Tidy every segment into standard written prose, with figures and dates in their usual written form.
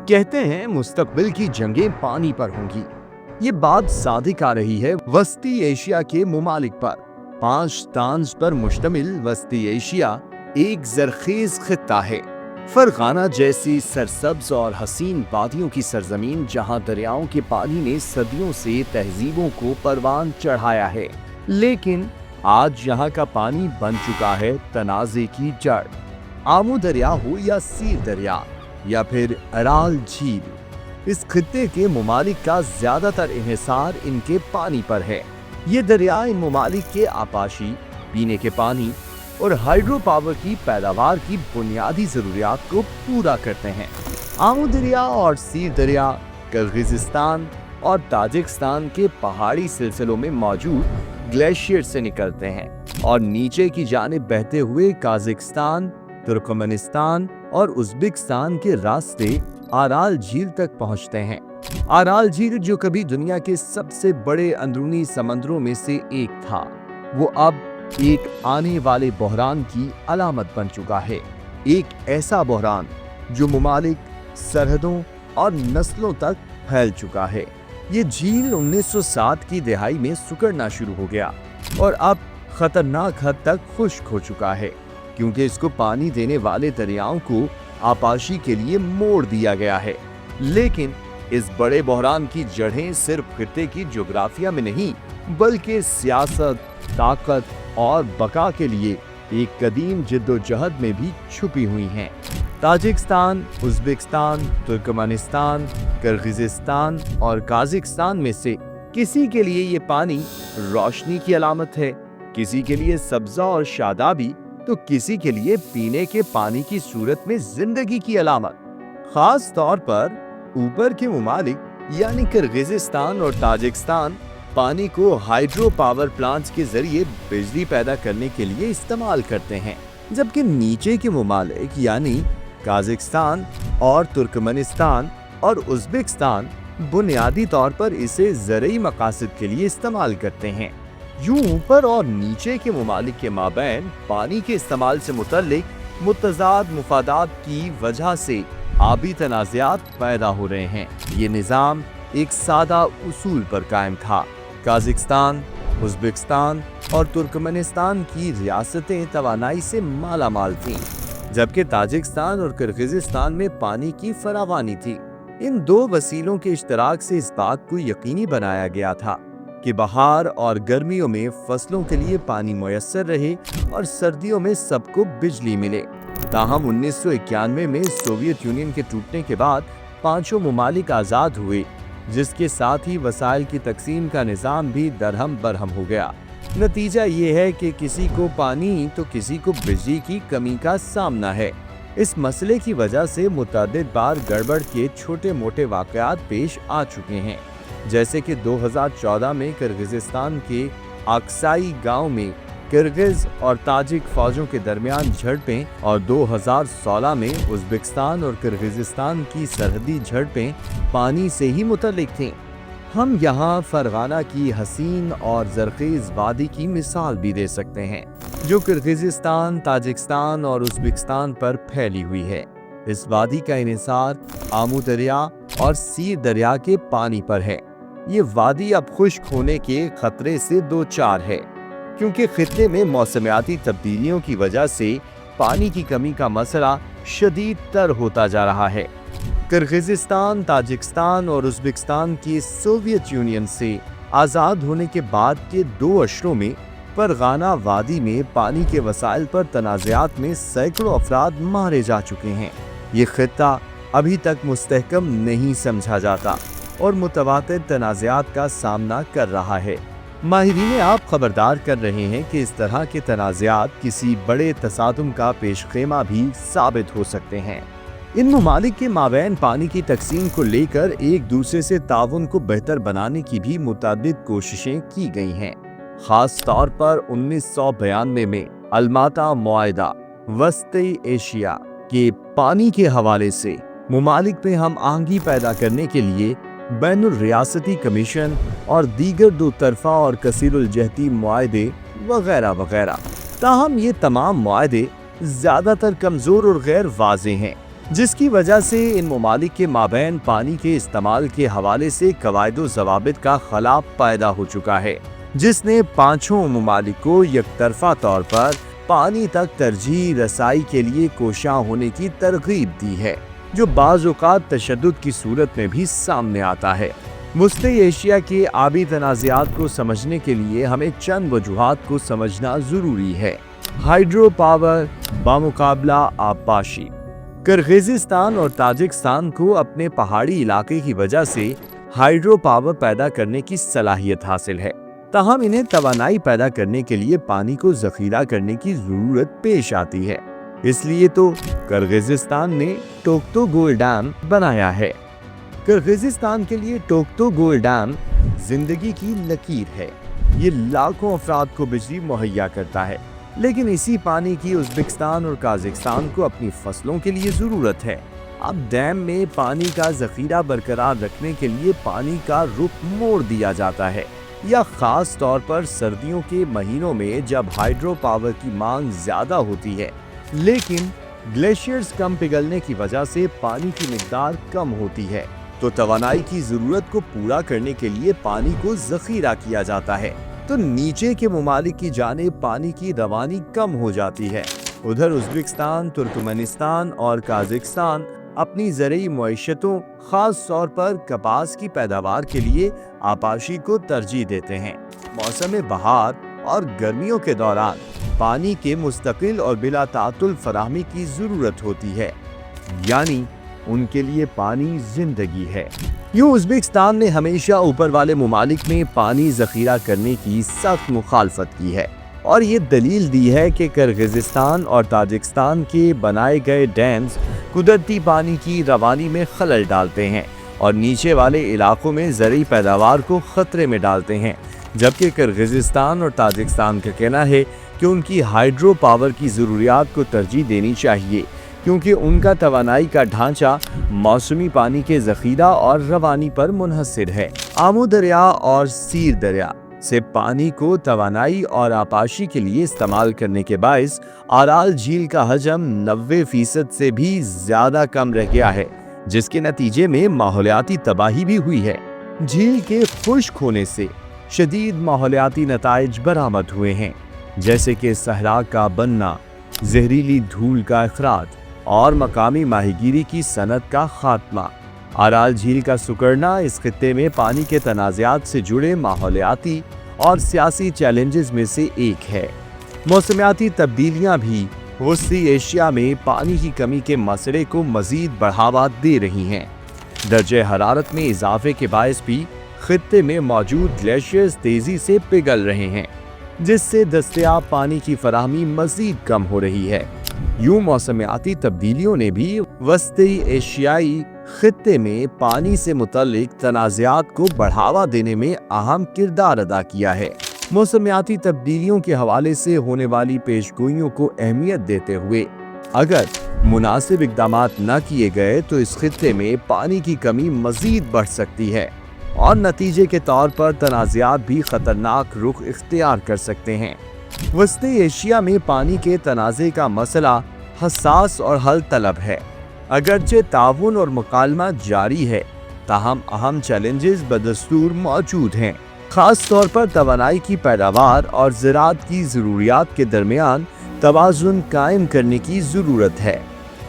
کہتے ہیں مستقبل کی جنگیں پانی پر ہوں گی۔ یہ بات صادق آ رہی ہے وسطی ایشیا کے ممالک پر۔ 5 طانز پر مشتمل وسطی ایشیا ایک زرخیز خطہ ہے۔ فرغانہ جیسی سرسبز اور حسین وادیوں کی سرزمین جہاں دریاؤں کے پانی نے صدیوں سے تہذیبوں کو پروان چڑھایا ہے، لیکن آج یہاں کا پانی بن چکا ہے تنازع کی جڑ۔ آمو دریا ہو یا سیر دریا یا پھر ارال جھیل، اس خطے کے ممالک کا زیادہ تر انحصار ان کے پانی پر ہے۔ یہ دریا ان ممالک کے آبپاشی، پینے کے پانی اور ہائیڈرو پاور کی پیداوار کی بنیادی ضروریات کو پورا کرتے ہیں۔ آمو دریا اور سیر دریا کرغزستان اور تاجکستان کے پہاڑی سلسلوں میں موجود گلیشیئر سے نکلتے ہیں اور نیچے کی جانب بہتے ہوئے قازقستان، ترکمنستان اور ازبکستان کے راستے آرال جھیل تک پہنچتے ہیں۔ آرال جھیل جو کبھی دنیا کے سب سے بڑے اندرونی سمندروں میں سے ایک تھا، وہ اب ایک آنے والے بحران کی علامت بن چکا ہے۔ ایک ایسا بحران جو ممالک، سرحدوں اور نسلوں تک پھیل چکا ہے۔ یہ جھیل 1960 کی دہائی میں سکڑنا شروع ہو گیا اور اب خطرناک حد تک خشک ہو چکا ہے، کیونکہ اس کو پانی دینے والے دریاؤں کو آبپاشی کے لیے موڑ دیا گیا ہے۔ لیکن اس بڑے بحران کی جڑیں صرف خطے کی جغرافیہ میں نہیں، بلکہ سیاست، طاقت اور بقا کے لیے ایک قدیم جد و جہد میں بھی چھپی ہوئی ہیں۔ تاجکستان، ازبکستان، ترکمنستان، کرغزستان اور قازقستان میں سے کسی کے لیے یہ پانی روشنی کی علامت ہے، کسی کے لیے سبزہ اور شادابی، تو کسی کے لیے پینے کے پانی کی صورت میں زندگی کی علامت۔ خاص طور پر اوپر کے ممالک یعنی کرغزستان اور تاجکستان پانی کو ہائیڈرو پاور پلانٹس کے ذریعے بجلی پیدا کرنے کے لیے استعمال کرتے ہیں، جبکہ نیچے کے ممالک یعنی قازقستان اور ترکمنستان اور ازبکستان بنیادی طور پر اسے زرعی مقاصد کے لیے استعمال کرتے ہیں۔ یوں اوپر اور نیچے کے ممالک کے مابین پانی کے استعمال سے متعلق متضاد مفادات کی وجہ سے آبی تنازعات پیدا ہو رہے ہیں۔ یہ نظام ایک سادہ اصول پر قائم تھا۔ قازقستان، ازبکستان اور ترکمنستان کی ریاستیں توانائی سے مالا مال تھیں، جبکہ تاجکستان اور کرغزستان میں پانی کی فراوانی تھی۔ ان دو وسیلوں کے اشتراک سے اس بات کو یقینی بنایا گیا تھا کہ بہار اور گرمیوں میں فصلوں کے لیے پانی میسر رہے اور سردیوں میں سب کو بجلی ملے۔ تاہم 1991 میں سوویت یونین کے ٹوٹنے کے بعد 5 ممالک آزاد ہوئے، جس کے ساتھ ہی وسائل کی تقسیم کا نظام بھی درہم برہم ہو گیا۔ نتیجہ یہ ہے کہ کسی کو پانی تو کسی کو بجلی کی کمی کا سامنا ہے۔ اس مسئلے کی وجہ سے متعدد بار گڑبڑ کے چھوٹے موٹے واقعات پیش آ چکے ہیں، جیسے کہ 2014 میں کرغزستان کے آکسائی گاؤں میں کرغز اور تاجک فوجوں کے درمیان جھڑپیں اور 2016 میں ازبکستان اور کرغزستان کی سرحدی جھڑپیں پانی سے ہی متعلق تھیں۔ ہم یہاں فرغانہ کی حسین اور زرخیز وادی کی مثال بھی دے سکتے ہیں، جو کرغزستان، تاجکستان اور ازبکستان پر پھیلی ہوئی ہے۔ اس وادی کا انحصار آمو دریا اور سیر دریا کے پانی پر ہے۔ یہ وادی اب خشک ہونے کے خطرے سے دوچار ہے، کیونکہ خطے میں موسمیاتی تبدیلیوں کی وجہ سے پانی کی کمی کا مسئلہ شدید تر ہوتا جا رہا ہے۔ کرغزستان، تاجکستان اور ازبکستان کی سوویت یونین سے آزاد ہونے کے بعد کے 2 اشروں میں فرغانہ وادی میں پانی کے وسائل پر تنازعات میں سینکڑوں افراد مارے جا چکے ہیں۔ یہ خطہ ابھی تک مستحکم نہیں سمجھا جاتا اور متواتر تنازعات کا سامنا کر رہا ہے۔ ماہرین آپ خبردار کر رہے ہیں کہ اس طرح کے تنازعات کسی بڑے تصادم کا پیش خیمہ بھی ثابت ہو سکتے ہیں۔ ان ممالک کے مابین پانی کی تقسیم کو لے کر ایک دوسرے سے تعاون کو بہتر بنانے کی بھی متعدد کوششیں کی گئی ہیں۔ خاص طور پر 1992 میں الماتا معاہدہ وسطی ایشیا کے پانی کے حوالے سے ممالک میں ہم آہنگی پیدا کرنے کے لیے بین الریاستی کمیشن اور دیگر 2 طرفہ اور کثیر الجہتی معاہدے وغیرہ وغیرہ۔ تاہم یہ تمام معاہدے زیادہ تر کمزور اور غیر واضح ہیں۔ जिसकी वजह से इन ममालिक के माबैन पानी के इस्तेमाल के हवाले से कवायद व ज़वाबित का खलाफ पैदा हो चुका है, जिसने पांचों ममालिक को यकतरफा तौर पर पानी तक तरजीह रसाई के लिए कोशां होने की तरगीब दी है, जो बाज़ औक़ात तशद्दुद की सूरत में भी सामने आता है। वस्ती एशिया के आबी तनाज़ात को समझने के लिए हमें चंद वजूहात को समझना ज़रूरी है। हाइड्रो पावर बामुकाबला आबपाशी। किर्गिज़स्तान और ताजिकिस्तान को अपने पहाड़ी इलाके की वजह से हाइड्रो पावर पैदा करने की सलाहियत हासिल है, ताहम इन्हें तवानाई पैदा करने के लिए पानी को ज़ख़ीरा करने की ज़रूरत पेश आती है। इसलिए तो किर्गिज़स्तान ने टोक्तो-गोल डैम बनाया है। किर्गिज़स्तान के लिए टोक्तो-गोल डैम जिंदगी की लकीर है। ये लाखों अफराद को बिजली मुहैया करता है, लेकिन इसी पानी की उज़्बेकिस्तान और काज़ाकिस्तान को अपनी फसलों के लिए ज़रूरत है। अब डैम में पानी का ज़ख़ीरा बरकरार रखने के लिए पानी का रुख मोड़ दिया जाता है, या ख़ास तौर पर सर्दियों के महीनों में जब हाइड्रो पावर की मांग ज़्यादा होती है, लेकिन ग्लेशियर्स कम पिघलने की वजह से पानी की मिक़दार कम होती है, तो तवानाई की ज़रूरत को पूरा करने के लिए पानी को ज़ख़ीरा किया जाता है, तो नीचे के ममालिक की जानिब पानी की रवानी कम हो जाती है। उधर उज़्बेकिस्तान, तुर्कमेनिस्तान और काज़ाकिस्तान अपनी ज़रई मईशतों, ख़ास तौर पर कपास की पैदावार के लिए आबपाशी को तरजीह देते हैं। मौसम बहार और गर्मियों के दौरान पानी के मुस्तकिल और बिला तातुल फराहमी की ज़रूरत होती है, यानी उनके लिए पानी जिंदगी है। यूँ उज़्बेकिस्तान ने हमेशा ऊपर वाले ममालिक में पानी ज़ख़ीरा करने की सख्त मुखालफत की है, और ये दलील दी है कि किर्गिज़स्तान और ताजिकिस्तान के बनाए गए डैम्स कुदरती पानी की रवानी में खलल डालते हैं और नीचे वाले इलाकों में ज़रई पैदावार को ख़तरे में डालते हैं, जबकि किर्गिज़स्तान और ताजिकिस्तान का कहना है कि उनकी हाइड्रो पावर की ज़रूरियात को तरजीह देनी चाहिए, क्योंकि उनका तवानाई का ढांचा मौसमी पानी के ज़ख़ीरा और रवानी पर मुनहसर है। आमू दरिया और सीर दरिया से पानी को तवानाई और आबपाशी के लिए इस्तेमाल करने के बायस आराल झील का हजम 90% से भी ज़्यादा कम रह गया है, जिसके नतीजे में माहौलियाती तबाही भी हुई है। झील के खुश्क होने से शदीद माहौलियाती नताइज बरामद हुए हैं, जैसे कि सहरा का बनना, जहरीली धूल का इखराज और मकामी माहीगीरी की सनत का खात्मा। आराल झील का सुकड़ना इस खित्ते में पानी के तनाज़ात से जुड़े माहौलियाती और सियासी चैलेंजेस में से एक है। मौसमियाती तब्दीलियां भी वस्ती एशिया में पानी की कमी के मसले को मज़ीद बढ़ावा दे रही हैं। दर्जे हरारत में इजाफे के बायस भी खित्ते में मौजूद ग्लेशियर्स तेज़ी से पिघल रहे हैं, जिससे दस्तयाब पानी की फराहमी मज़ीद कम हो रही है। यूँ मौसमियाती तब्दीलियों ने भी वस्ती एशियाई खित्ते में पानी से मुतल्लिक तनाज़ात को बढ़ावा देने में अहम किरदार अदा किया है। मौसमियाती तब्दीलियों के हवाले से होने वाली पेशगोइयों को अहमियत देते हुए अगर मुनासिब इक़दामात न किए गए तो इस खित्ते में पानी की कमी मज़ीद बढ़ सकती है और नतीजे के तौर पर तनाज़ात भी ख़तरनाक रुख इख्तियार कर सकते हैं। वस्ती एशिया में पानी के तनाज़े का मसला हसास और हल तलब है। अगरचे ताउन और मुकालमा जारी है, ताहम अहम चैलेंजेस बदस्तूर मौजूद हैं। ख़ास तौर पर तवानाई की पैदावार और ज़राअत की ज़रूरियात के दरमियान तवाज़ुन कायम करने की ज़रूरत है।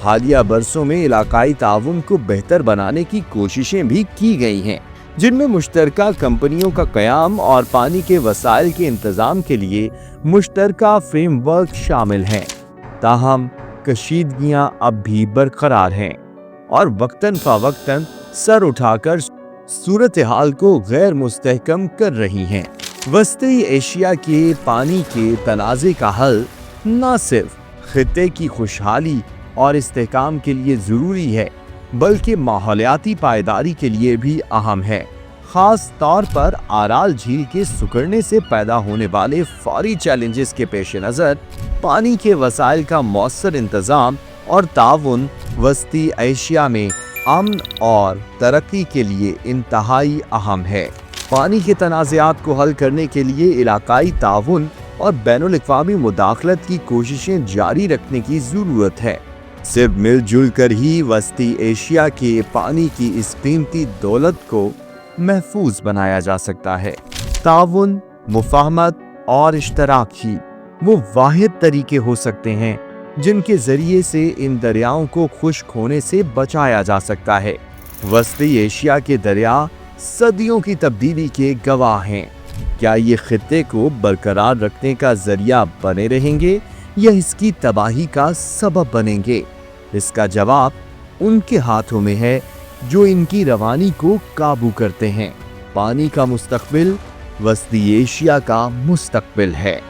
हालिया बरसों में इलाकाई ताउन को बेहतर बनाने की कोशिशें भी की गई हैं, जिनमें मुश्तरका कंपनियों का क़याम और पानी के वसाइल के इंतज़ाम के लिए मुश्तरका फ्रेमवर्क शामिल हैं। ताहम कशीदगियाँ अब भी बरकरार हैं और वक्तन फ़वक्तन सर उठाकर सूरत हाल को गैर मुस्तहकम कर रही हैं। वस्ती एशिया के पानी के तनाज़े का हल न सिर्फ खित्ते की खुशहाली और इस्तेहकाम के लिए ज़रूरी है, बल्कि माहौलियाती पायदारी के लिए भी अहम है। ख़ास तौर पर आराल झील के सुकड़ने से पैदा होने वाले फौरी चैलेंजेस के पेश नज़र पानी के वसाइल का मौसर इंतज़ाम और ताउन वस्ती एशिया में अमन और तरक्की के लिए इंतहाई अहम है। पानी के तनाज़ात को हल करने के लिए इलाकाई ताउन और बैनुल-अक़वामी मुदाखलत की कोशिशें जारी रखने की ज़रूरत है। सिर्फ मिलजुल कर ही वस्ती एशिया के पानी की इस कीमती दौलत को महफूज बनाया जा सकता है। ताउन, मुफाहमत और इश्तराक ही वो वाहिद तरीके हो सकते हैं जिनके जरिए से इन दरियाओं को खुश्क होने से बचाया जा सकता है। वस्ती एशिया के दरिया सदियों की तब्दीली के गवाह हैं। क्या ये खित्ते को बरकरार रखने का जरिया बने रहेंगे या इसकी तबाही का सबब बनेंगे? इसका जवाब उनके हाथों में है जो इनकी रवानी को काबू करते हैं। पानी का मुस्तकबिल वस्ती एशिया का मुस्तकबिल है।